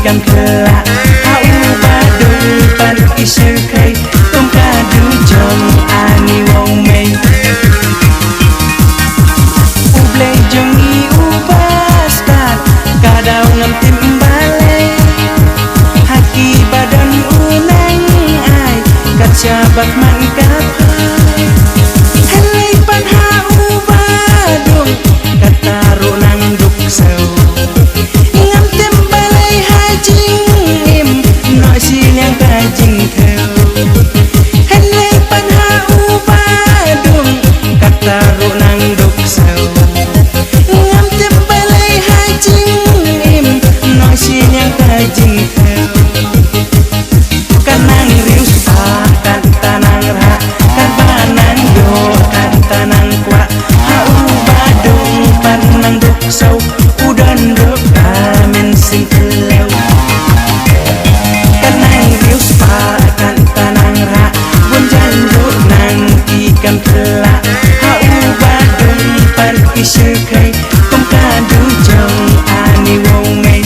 kam kelak au badung pan kisir kai tum kadu jong ani wong mei uble jongi ubas tak kadau ngam timbale hati badan unang ai kaca bak man kapai helai pan hau badung kataru nang duk sau ngam timbalai hajing im no sinyang kajing theu helai pan hau badung kataru nang duk sau ngam timbalai hajing im no sinyang kajing theu kanang rius kan tanang ra kan banang do kan tanang kwa hau badung pan nang duk sau udan duk kamin sing kelau kanang rius kan tanang ra bunjan duk nang ikam kelak hau badung pan kisir kai kum kadu jong ani wong mei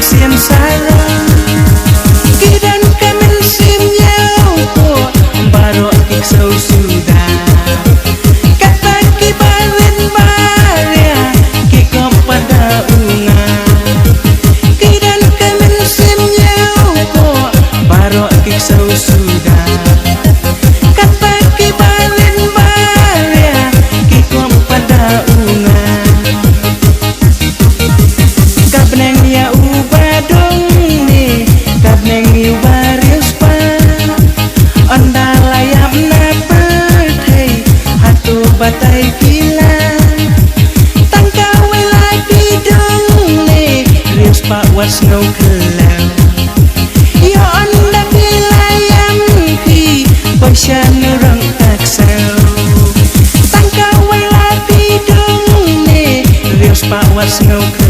sim sarong kidan kamen sim nyau ko baro kik sau sudah kata kibarin baria kiko pada unga kidan kamen sim nyau ko baro kik sau sudah kata kibarin baria kiko pada unga kabneng ya badung ni kabneng yu baris pa onda layam na perthei hatu batai kila tangka welai bidung ni rius pa was no kelau yo onda bilayam pi pasyan rang taksau tangka welai bidung ni rius pa was no